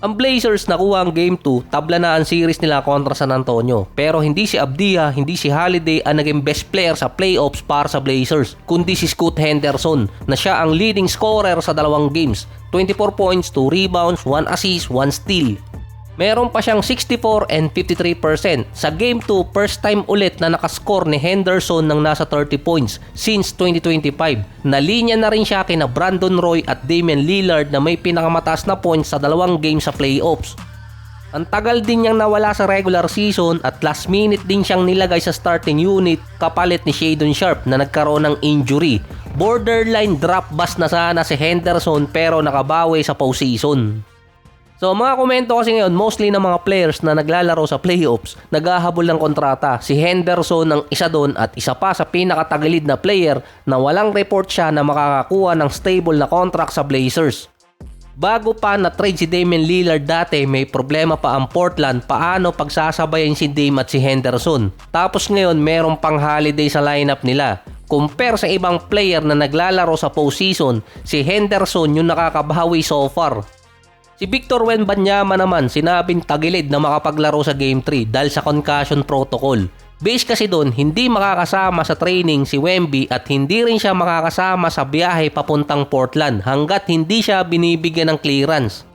Ang Blazers nakuha ang Game 2, tabla na ang series nila kontra San Antonio. Pero hindi si Abdiya, hindi si Holiday ang naging best player sa playoffs para sa Blazers, kundi si Scoot Henderson na siya ang leading scorer sa dalawang games. 24 points, 2 rebounds, 1 assist, 1 steal. Meron pa siyang 64 and 53%. Sa Game 2, first time ulit na nakascore ni Henderson ng nasa 30 points since 2025. Nalinya na rin siya kina Brandon Roy at Damian Lillard na may pinakamataas na points sa dalawang games sa playoffs. Ang tagal din niyang nawala sa regular season at last minute din siyang nilagay sa starting unit kapalit ni Shadon Sharpe na nagkaroon ng injury. Borderline drop bust na sana si Henderson pero nakabawi sa postseason. So mga komento kasi ngayon, mostly ng mga players na naglalaro sa playoffs, naghahabol ng kontrata. Si Henderson ang isa doon at isa pa sa pinakatagilid na player na walang report siya na makakakuha ng stable na contract sa Blazers. Bago pa na-trade si Damian Lillard dati, may problema pa ang Portland paano pagsasabayan si Dame at si Henderson. Tapos ngayon, merong pang Holiday sa lineup nila. Compare sa ibang player na naglalaro sa postseason, si Henderson yung nakakabawi so far. Si Victor Wembanyama naman sinabing tagilid na makapaglaro sa Game 3 dahil sa concussion protocol. Base kasi doon, hindi makakasama sa training si Wemby at hindi rin siya makakasama sa biyahe papuntang Portland hanggat hindi siya binibigyan ng clearance.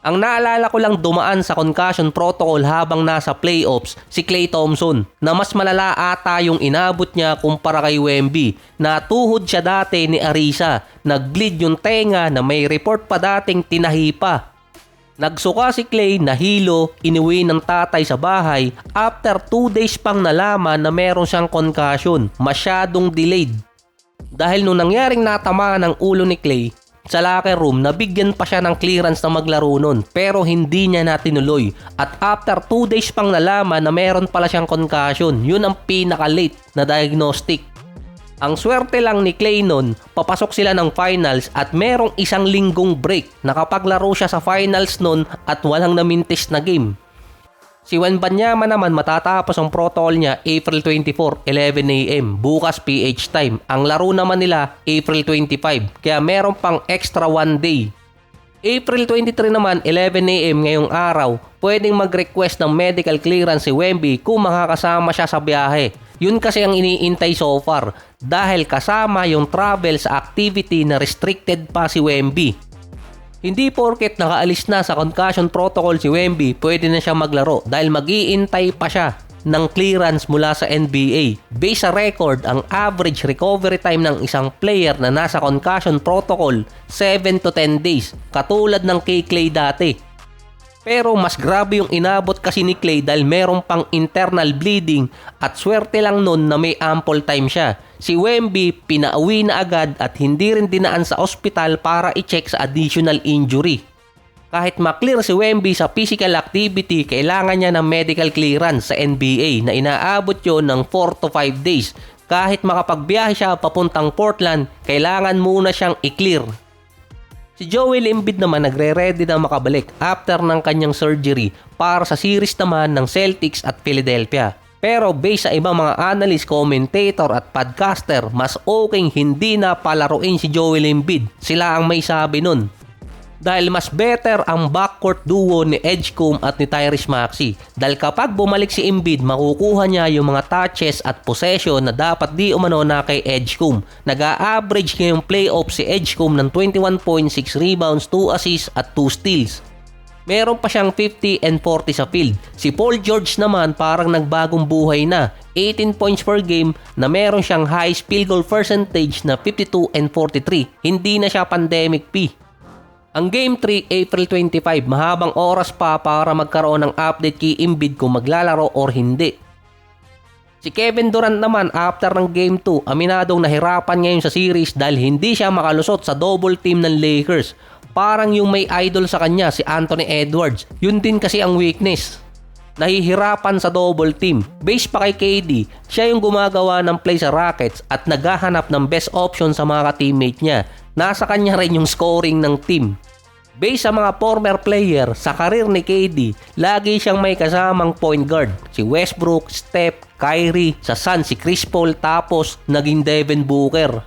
Ang naalala ko lang dumaan sa concussion protocol habang nasa playoffs si Klay Thompson na mas malala ata yung inabot niya kumpara kay Wemby. Natuhod siya dati ni Ariza, nag-bleed yung tenga na may report pa dating tinahi pa. Nagsuka si Klay, nahilo, inuwi ng tatay sa bahay. After 2 days pang nalaman na meron siyang concussion, masyadong delayed. Dahil nung nangyaring natamaan ng ulo ni Klay, sa locker room, nabigyan pa siya ng clearance na maglaro nun pero hindi niya natinuloy. At after 2 days pang nalaman na meron pala siyang concussion, yun ang pinaka-late na diagnostic. Ang swerte lang ni Klay nun, papasok sila ng finals at merong isang linggong break. Nakapaglaro siya sa finals nun at walang namintis na game. Si Wembanyama naman matatapos ang protocol niya April 24, 11 AM, bukas PH time. Ang laro naman nila April 25, kaya meron pang extra 1 day. April 23 naman, 11 AM ngayong araw, pwedeng mag-request ng medical clearance si Wemby kung makakasama siya sa biyahe. Yun kasi ang iniintay so far dahil kasama yung travel sa activity na restricted pa si Wemby. Hindi porket nakaalis na sa concussion protocol si Wemby, pwede na siya maglaro dahil mag-iintay pa siya ng clearance mula sa NBA. Based sa record, ang average recovery time ng isang player na nasa concussion protocol, 7 to 10 days, katulad ng kay Klay dati. Pero mas grabe yung inabot kasi ni Klay dahil merong pang internal bleeding at swerte lang nun na may ample time siya. Si Wemby pinauwi na agad at hindi rin dinaan sa ospital para i-check sa additional injury. Kahit maklear si Wemby sa physical activity, kailangan niya ng medical clearance sa NBA na inaabot yon ng 4 to 5 days. Kahit makapagbiyahe siya papuntang Portland, kailangan muna siyang i-clear. Si Joel Embiid naman nagre-ready na makabalik after ng kanyang surgery para sa series naman ng Celtics at Philadelphia. Pero based sa ibang mga analyst, commentator at podcaster, mas okay hindi na palaruin si Joel Embiid. Sila ang may sabi nun. Dahil mas better ang backcourt duo ni Edgecombe at ni Tyrese Maxey. Dahil kapag bumalik si Embiid, makukuha niya yung mga touches at possession na dapat di umano na kay Edgecombe. Nag-a-average ngayong playoff si Edgecombe ng 21.6 rebounds, 2 assists at 2 steals. Meron pa siyang 50 and 40 sa field. Si Paul George naman parang nagbagong buhay na. 18 points per game na meron siyang highest field goal percentage na 52 and 43. Hindi na siya pandemic P. Ang Game 3, April 25, mahabang oras pa para magkaroon ng update kay Embiid kung maglalaro or hindi. Si Kevin Durant naman after ng Game 2, aminadong nahirapan ngayon sa series dahil hindi siya makalusot sa double team ng Lakers. Parang yung may idol sa kanya si Anthony Edwards, yun din kasi ang weakness. Nahihirapan sa double team. Base pa kay KD, siya yung gumagawa ng play sa Rockets at naghahanap ng best option sa mga teammate niya. Nasa kanya rin yung scoring ng team. Based sa mga former player, sa karir ni KD, lagi siyang may kasamang point guard. Si Westbrook, Steph, Kyrie, sa Suns si Chris Paul, tapos naging Devin Booker.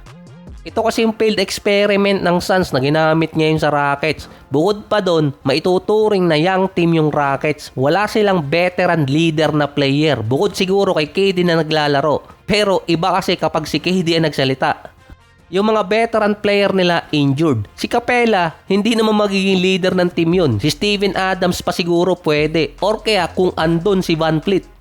Ito kasi yung failed experiment ng Suns na ginamit ngayon sa Rockets. Bukod pa doon, maituturing na young team yung Rockets. Wala silang veteran leader na player. Bukod siguro kay KD na naglalaro. Pero iba kasi kapag si KD ang nagsalita. Yung mga veteran player nila injured. Si Capela, hindi naman magiging leader ng team yun. Si Steven Adams pa siguro pwede. Or kaya kung andun si Van Fleet.